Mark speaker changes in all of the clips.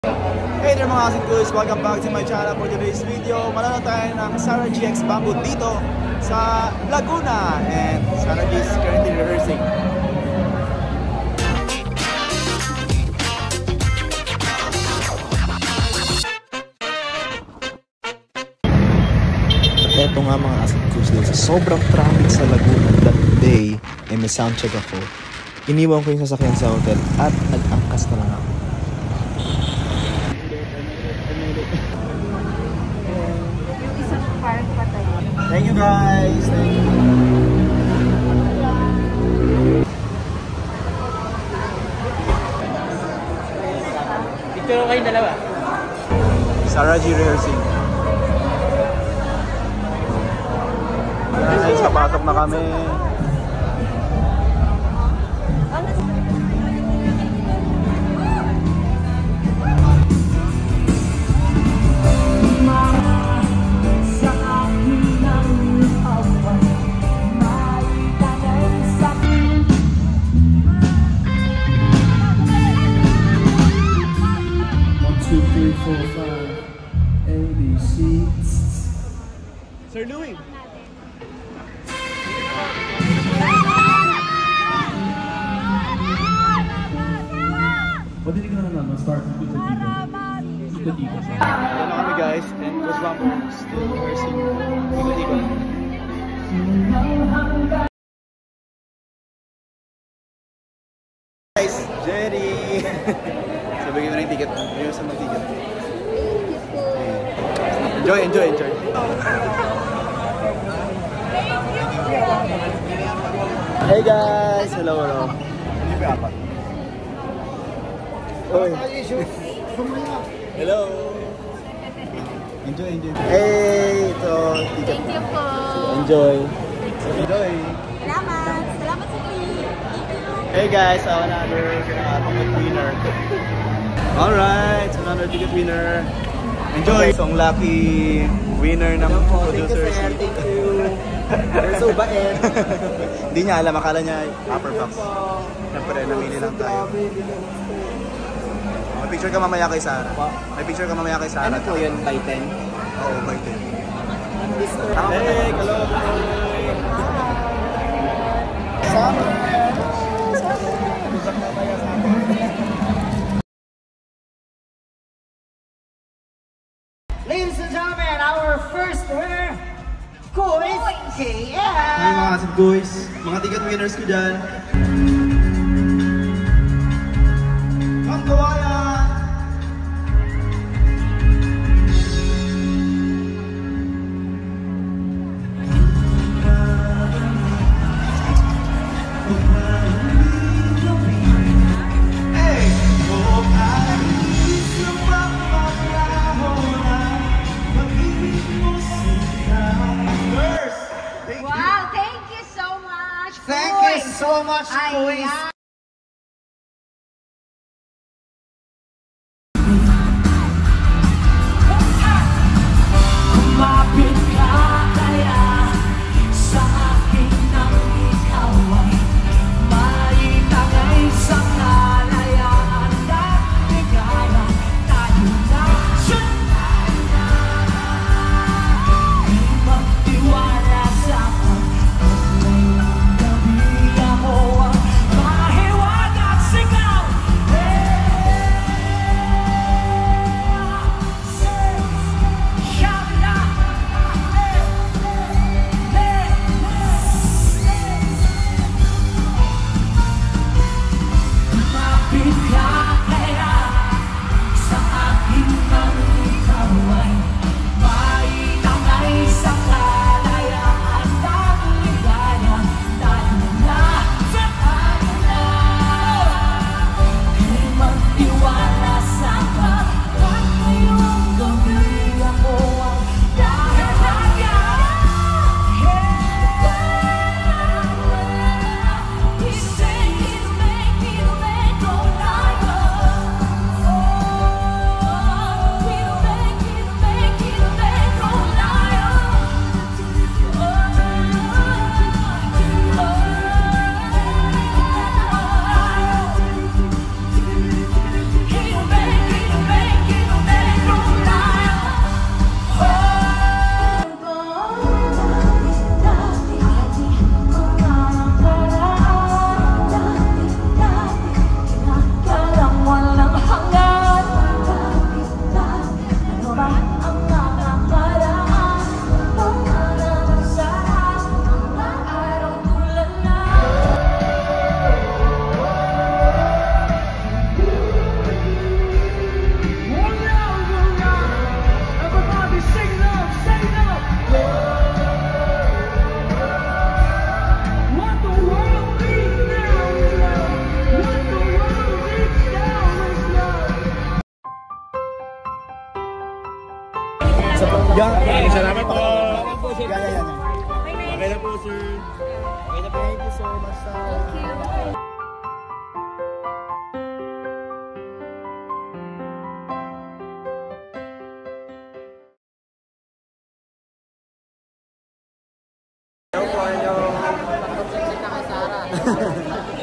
Speaker 1: Hey there mga kasingkuys! Welcome back to my channel. For today's video, manonood tayo ng Sarah GX Bamboo dito sa Laguna. And Sarah G is currently rehearsing. At eto nga mga kasingkuys, sa sobrang traffic sa Laguna that day, may soundcheck ako. Iniwan ko yung sasakyan sa hotel at nag-angkas na lang ako. Thank you guys! Thank you!
Speaker 2: Picture ko kayong dalawa.
Speaker 1: Sarah G rehearsing. Guys, kapatok na kami. Sir Louie.
Speaker 3: What did you gonna start with the ikot-ikot?
Speaker 1: Dito na kami guys, and Chris Bamboo still rehearsing. Ikot-ikot. Guys, Jerry! Sabi ko na yung ticket. Yung sa mag-ticket. Enjoy, enjoy, enjoy. Hey guys! Hello, hello. Oy. Hello. Enjoy, enjoy. Hey, ito ticket.
Speaker 4: Thank you po.
Speaker 1: Enjoy. Enjoy.
Speaker 4: Salamat. Salamat sa inyo.
Speaker 1: Hey guys, another ticket winner. Alright, another ticket winner. Enjoy! So, ang lucky winner ng producers.
Speaker 2: Thank you. You're so bait.
Speaker 1: Hindi niya alam, akala niya upper box. Siyempre, namili lang tayo. May picture ka mamaya kay Sarah. May picture ka mamaya kay Sarah.
Speaker 2: Ano po yun, by 10?
Speaker 1: Oo, by 10. Hey, hello! Sama!
Speaker 5: Ladies and gentlemen, our first winner, Kois KM!
Speaker 1: Hi mga kasibgoys, mga ticket winners ko dyan. Ang kawaya!
Speaker 4: Wow, thank you so much.
Speaker 5: Thank you so much, Kois!
Speaker 6: Kumapit ka kaya sa akin nang ikaw ay maitagay sa kalayaan at ligaya tayo na di magtiwala sa pagkakailang gabi ako ang
Speaker 1: Salamat po. Yan. Okay na po, sir. Thank you so much, sir.
Speaker 4: Thank you.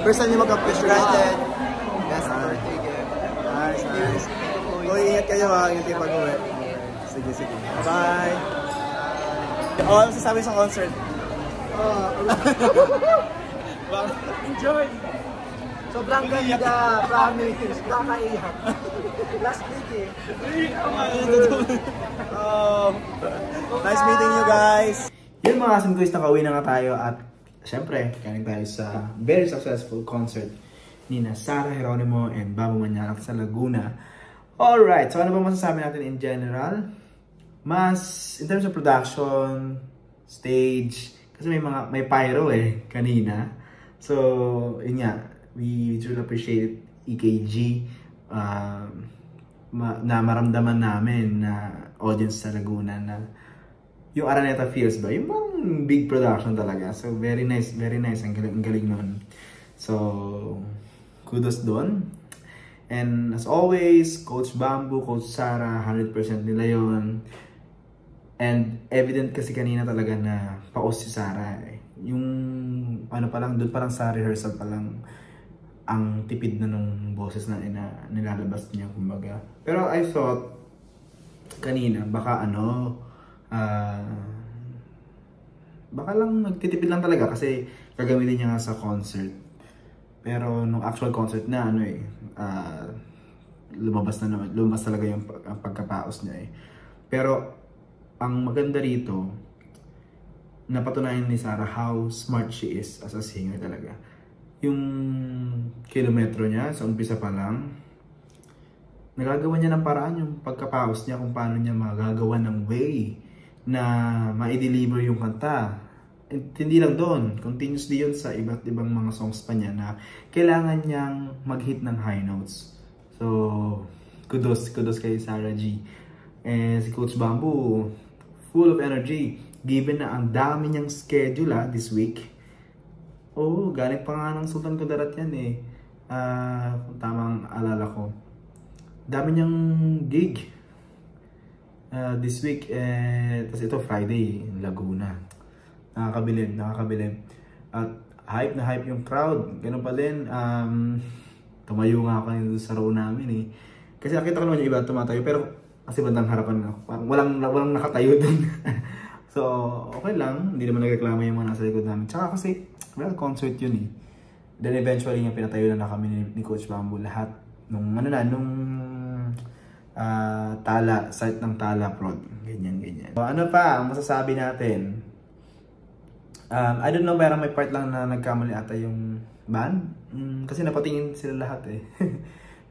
Speaker 1: First time niyo mag-appreciate. Yes, birthday gift. Nice. Uy, ingat kayo ha. Ingat kayo pag-uwi. Sige. Bye. Ano sasabi sa concert?
Speaker 5: Enjoy! Sobrang ganda, promise. Nakaiyak. Last week eh.
Speaker 1: Nice meeting you guys. Yun mga Kasim-Kuis, nakauwi na nga tayo at syempre, galing tayo sa very successful concert ni Sara Geronimo and Bamboo Manyarak sa Laguna. Alright, so ano ba masasabi natin in general? Mas, in terms of production, stage, kasi may pyro kanina. So, yun nga, we truly appreciate EKG na maramdaman namin na audience sa Laguna na yung Araneta feels ba? Yung bang big production talaga. So, very nice. Ang galing nun. So, kudos doon. And as always, Coach Bamboo, Coach Sara, 100% nila yun. And evident kasi kanina talaga na paos si Sara. Yung ano pa lang, doon pa lang sa rehearsal pa lang ang tipid na nung boses na nilalabas niya, kumbaga. Pero I thought kanina, baka baka lang nagtitipid lang talaga kasi gagamitin niya nga sa concert. Pero nung actual concert na lumabas talaga yung pagkapaos niya Pero ang maganda rito, napatunayan ni Sara how smart she is as a singer talaga. Yung kilometro niya sa umpisa pa lang, nagagawa niya ng paraan yung pagkapaos niya kung paano niya magagawa ng way na ma-deliver yung kanta. And hindi lang doon, continuously yun sa iba't ibang mga songs pa niya na kailangan niyang mag-hit ng high notes. So, kudos kay Sara G. And si Coach Bamboo, full of energy. Given na ang dami niyang schedule this week. Galing pa nga ng Sultan Kudarat yan kung tamang alala ko. Dami niyang gig this week, tapos ito Friday, Laguna. Nakakabilib. At hype na hype yung crowd. Ganun pa din, tumayo nga ako sa row namin Kasi nakita ko naman yung iba tumatayo, pero kasi bandang harapan ako. Walang nakatayo dun. So, okay lang. Hindi naman nagreklamo yung mga nasa likod namin. Tsaka kasi, concert yun Then eventually, pinatayo na kami ni Coach Bamboo lahat. Nung site ng Tala Prod. Ganyan. So, ano pa ang masasabi natin? I don't know, pero may part lang na nagkamali ata yung band. Kasi napatingin sila lahat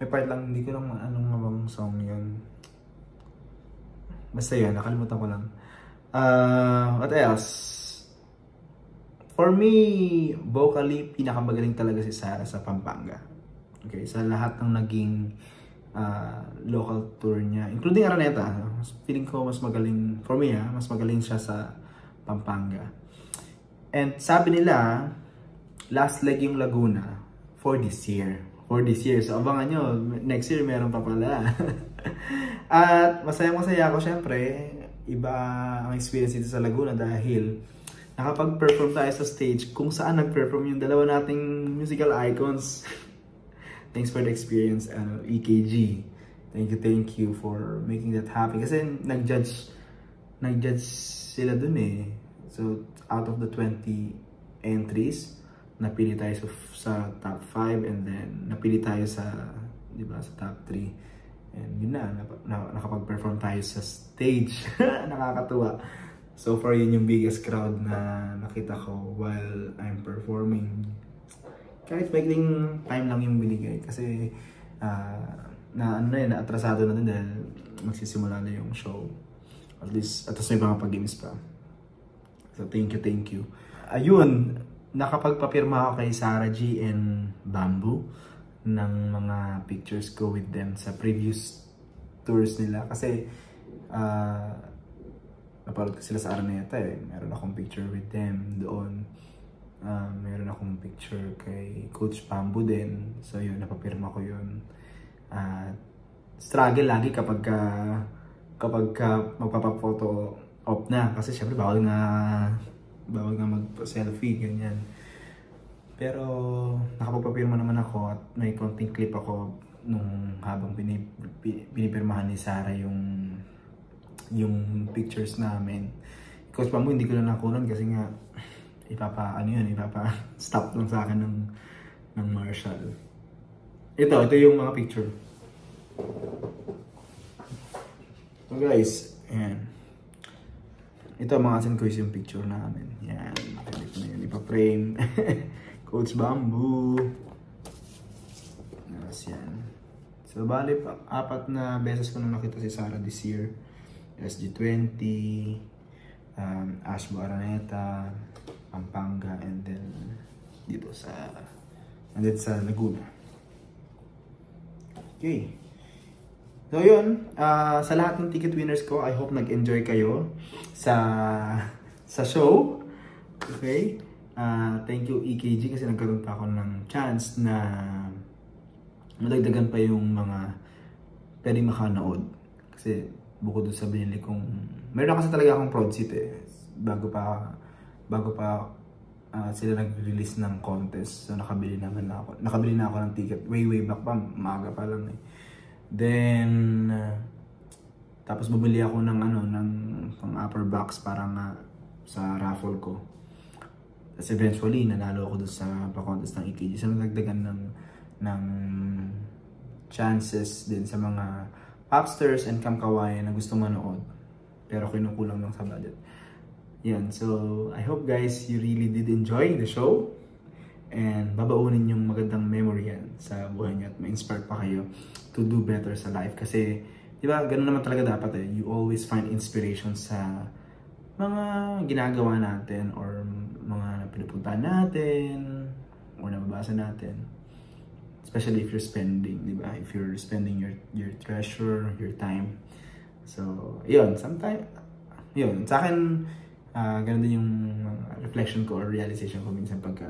Speaker 1: May part lang, hindi ko lang anong bang song yun. Basta yun, nakalimutan ko lang. What else? For me, vocally, pinakamagaling talaga si Sara sa Pampanga. Okay, sa lahat ng naging local tour niya, including Araneta, feeling ko mas magaling, for me mas magaling siya sa Pampanga. And sabi nila, last leg yung Laguna for this year. So abangan nyo, next year meron pa pala. At masaya ako syempre. Iba ang experience dito sa Laguna dahil nakapag-perform tayo sa stage kung saan nag-perform yung dalawa nating musical icons. Thanks for the experience, EKG. Thank you for making that happen. Kasi nag-judge sila dun So, out of the 20 entries, napili tayo sa top 5 and then napili tayo sa top 3. And yun nakapag-perform tayo sa stage. Nakakatuwa. So far, yun yung biggest crowd na nakita ko while I'm performing. Kahit maikling time lang yung binigay kasi na-atrasado na din dahil magsisimula na yung show. At least, at may mga pag-games pa. So thank you. Ayun, nakapagpapirma ako kay Sara G and Bamboo ng mga pictures ko with them sa previous tours nila kasi napanood ko sila sa Araneta eh. Meron akong picture with them doon. Meron akong picture kay Coach Bamboo din. So yun, napapirma ko yun. Struggle lagi kapag magpapaphoto op na. Kasi syempre bawal nga mag-selfie, ganyan. Pero nakapagpapirma naman ako at may konting clip ako nung habang pinipirmahan ni Sarah yung pictures namin. Coach Bamboo hindi ko na nakunan kasi nga stop lang sa akin ng Marshall. Ito yung mga picture. So guys, ayan. Ito mga asin-quiz yung picture namin. Yan, pwede ko na yun ipa-frame. Coach Bamboo. Yan. So bali, 4 na beses ko nung nakita si Sarah this year. SG20, Ashbo Araneta, Pampanga, and then dito sa Laguna. Okay. So yun, sa lahat ng ticket winners ko, I hope nag-enjoy kayo sa show. Okay? Thank you EKG kasi nagkaroon pa ako ng chance na madagdagan pa yung mga pwede makanood. Kasi bukod doon sa binili kong, meron kasi talaga akong prod seat eh. Bago pa sila nag-release ng contest. So nakabili na ako ng ticket way back pa, maaga pa lang eh. Then tapos bumili ako ng pang upper box para nga sa raffle ko. Tapos eventually nanalo ako doon sa pa-contest ng EKG. So nagdagdagan ng chances din sa mga popsters and kamkawayan na gusto manood. Pero kinukulang lang sa budget. Yan, so I hope guys you really did enjoy the show. And babaunin yung magandang memory yan sa buhay niyo at ma-inspire pa kayo to do better sa life. Kasi, di ba, ganun naman talaga dapat eh. You always find inspiration sa mga ginagawa natin or mga pinupuntahan natin or nababasa natin. Especially if you're spending, di ba? If you're spending your treasure, your time. So, yun, sometimes, yun, sa akin, ganun din yung reflection ko or realization ko minsan pagka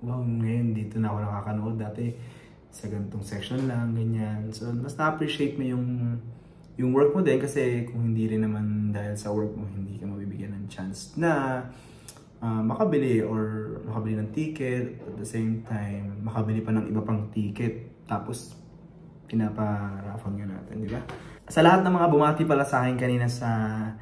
Speaker 1: wow, ngayon dito na ako nakakanood. Dati sa ganitong section lang, ganyan. So, mas na-appreciate mo yung work mo din kasi kung hindi rin naman dahil sa work mo, hindi ka mabibigyan ng chance na makabili ng ticket. At the same time, makabili pa ng iba pang ticket. Tapos, pinapa-raffle nga natin, di ba? Sa lahat ng mga bumati pala sa akin kanina sa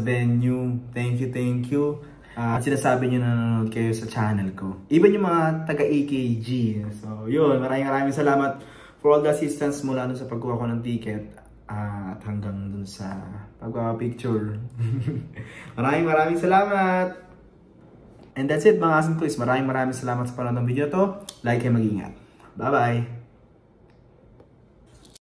Speaker 1: venue, thank you. At sinasabi nyo na nanonood kayo sa channel ko. Even yung mga taga-EKG. So, yun. Maraming salamat for all the assistance mula dun sa pagkuha ko ng ticket at hanggang dun sa pagpapicture. maraming salamat! And that's it mga asin quiz. Maraming salamat sa panonood ng video to. Like kayo, mag-ingat. Bye-bye!